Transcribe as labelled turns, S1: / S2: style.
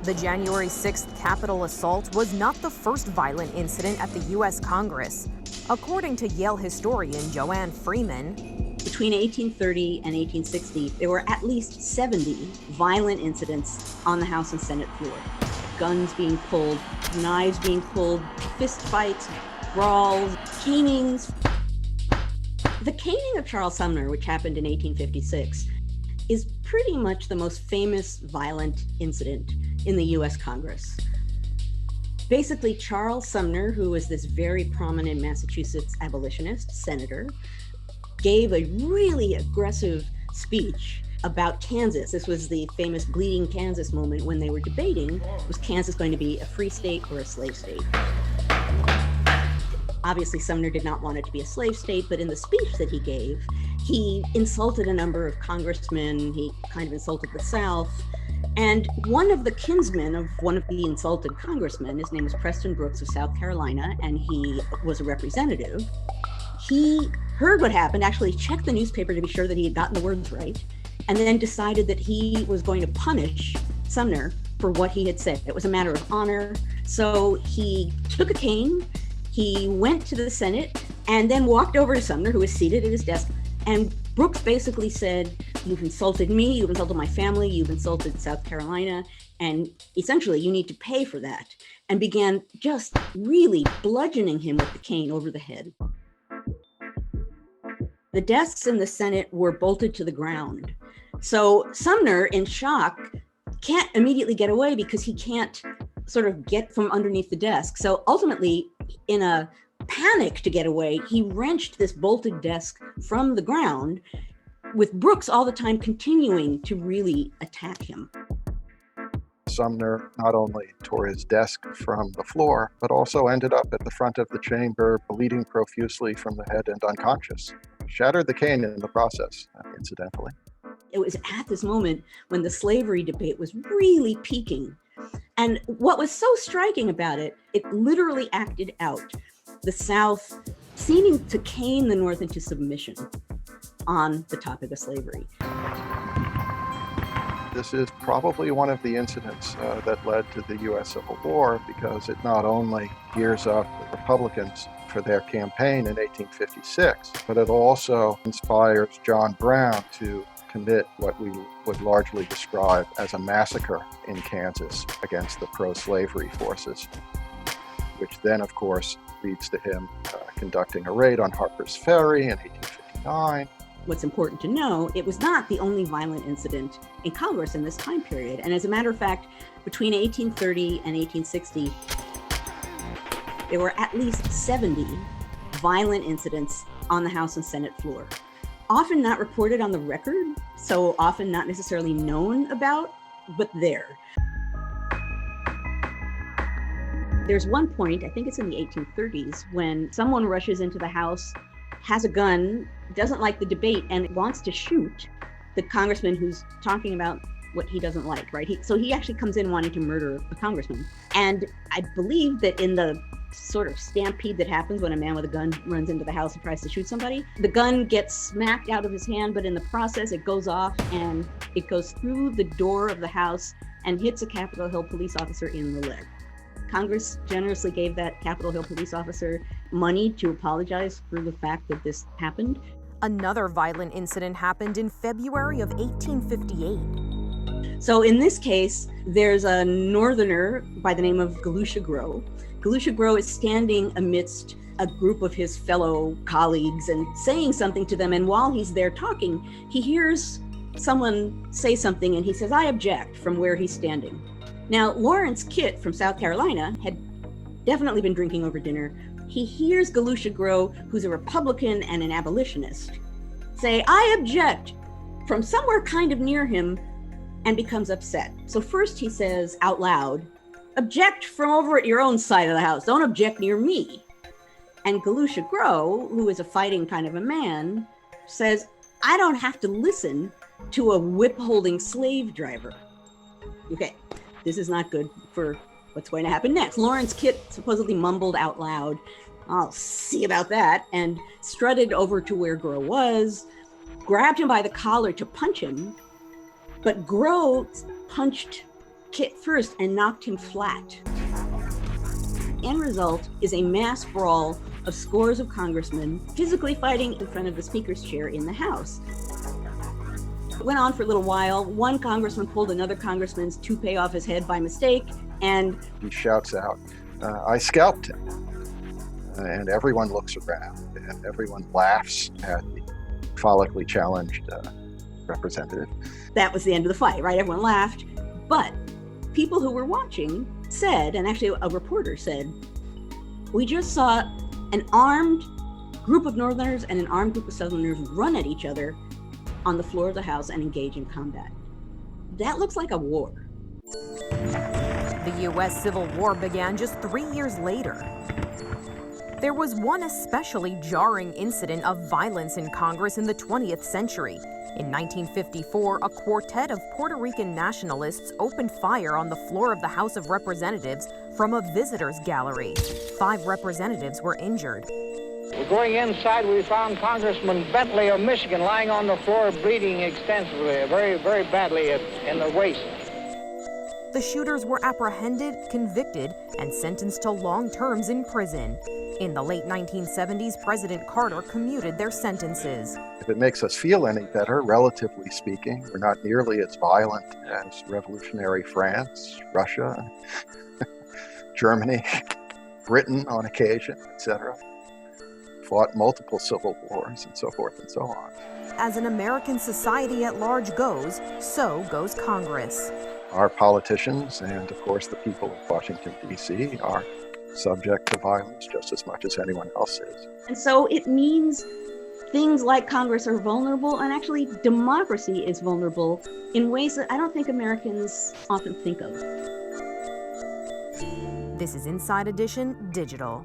S1: The January 6th Capitol assault was not the first violent incident at the U.S. Congress. According to Yale historian Joanne Freeman,
S2: between 1830 and 1860, there were at least 70 violent incidents on the House and Senate floor. Guns being pulled, knives being pulled, fist fights, brawls, canings. The caning of Charles Sumner, which happened in 1856, is pretty much the most famous violent incident in the U.S. Congress. Basically, Charles Sumner, who was this very prominent Massachusetts abolitionist senator, gave a really aggressive speech about Kansas. This was the famous Bleeding Kansas moment when they were debating, was Kansas going to be a free state or a slave state? Obviously, Sumner did not want it to be a slave state, but in the speech that he gave, he insulted a number of congressmen, he kind of insulted the South, and one of the kinsmen of one of the insulted congressmen, his name was Preston Brooks of South Carolina, and he was a representative. He heard what happened, actually checked the newspaper to be sure that he had gotten the words right, and then decided that he was going to punish Sumner for what he had said. It was a matter of honor. So he took a cane, he went to the Senate, and then walked over to Sumner, who was seated at his desk, and Brooks basically said, "You've insulted me, you've insulted my family, you've insulted South Carolina, and essentially you need to pay for that," and began just really bludgeoning him with the cane over the head. The desks in the Senate were bolted to the ground. So Sumner, in shock, can't immediately get away because he can't sort of get from underneath the desk. So ultimately, in a panic to get away, he wrenched this bolted desk from the ground, with Brooks all the time continuing to really attack him.
S3: Sumner not only tore his desk from the floor, but also ended up at the front of the chamber, bleeding profusely from the head and unconscious. Shattered the cane in the process, incidentally.
S2: It was at this moment when the slavery debate was really peaking. And what was so striking about it, it literally acted out the South seeming to cane the North into submission on the topic of slavery.
S3: This is probably one of the incidents that led to the U.S. Civil War, because it not only gears up the Republicans for their campaign in 1856, but it also inspires John Brown to commit what we would largely describe as a massacre in Kansas against the pro-slavery forces, which then, of course, leads to him conducting a raid on Harper's Ferry in 1859.
S2: What's important to know, it was not the only violent incident in Congress in this time period. And as a matter of fact, between 1830 and 1860, there were at least 70 violent incidents on the House and Senate floor. Often not reported on the record, so often not necessarily known about, but there. There's one point, I think it's in the 1830s, when someone rushes into the House, has a gun, doesn't like the debate, and wants to shoot the congressman who's talking about what he doesn't like, right? So he actually comes in wanting to murder a congressman. And I believe that in the sort of stampede that happens when a man with a gun runs into the House and tries to shoot somebody, the gun gets smacked out of his hand, but in the process it goes off and it goes through the door of the House and hits a Capitol Hill police officer in the leg. Congress generously gave that Capitol Hill police officer money to apologize for the fact that this happened.
S1: Another violent incident happened in February of 1858.
S2: So in this case, there's a northerner by the name of Galusha Grow. Galusha Grow is standing amidst a group of his fellow colleagues and saying something to them. And while he's there talking, he hears someone say something and he says, "I object," from where he's standing. Now, Lawrence Kit from South Carolina had definitely been drinking over dinner. He hears Galusha Grow, who's a Republican and an abolitionist, say, "I object," from somewhere kind of near him, and becomes upset. So first he says out loud, "Object from over at your own side of the house. Don't object near me." And Galusha Grow, who is a fighting kind of a man, says, "I don't have to listen to a whip-holding slave driver." Okay, this is not good for what's going to happen next. Lawrence Kit supposedly mumbled out loud, "I'll see about that," and strutted over to where Grow was, grabbed him by the collar to punch him, but Grow punched kicked first and knocked him flat. End result is a mass brawl of scores of congressmen physically fighting in front of the speaker's chair in the House. It went on for a little while. One congressman pulled another congressman's toupee off his head by mistake, and
S3: he shouts out, "I scalped him." And everyone looks around and everyone laughs at the follically challenged representative.
S2: That was the end of the fight, right? Everyone laughed. But people who were watching said, and actually a reporter said, "We just saw an armed group of Northerners and an armed group of Southerners run at each other on the floor of the House and engage in combat. That looks like a war."
S1: The U.S. Civil War began just 3 years later. There was one especially jarring incident of violence in Congress in the 20th century. In 1954, a quartet of Puerto Rican nationalists opened fire on the floor of the House of Representatives from a visitors gallery. 5 representatives were injured.
S4: We're going inside. We found Congressman Bentley of Michigan lying on the floor, bleeding extensively, very, very badly in the waist.
S1: The shooters were apprehended, convicted, and sentenced to long terms in prison. In the late 1970s, President Carter commuted their sentences.
S3: If it makes us feel any better, relatively speaking, we're not nearly as violent as revolutionary France, Russia, Germany, Britain on occasion, etc. Fought multiple civil wars and so forth and so on.
S1: As an American society at large goes, so goes Congress.
S3: Our politicians and, of course, the people of Washington, D.C. are subject to violence just as much as anyone else is.
S2: And so it means things like Congress are vulnerable, and actually democracy is vulnerable in ways that I don't think Americans often think of.
S1: This is Inside Edition Digital.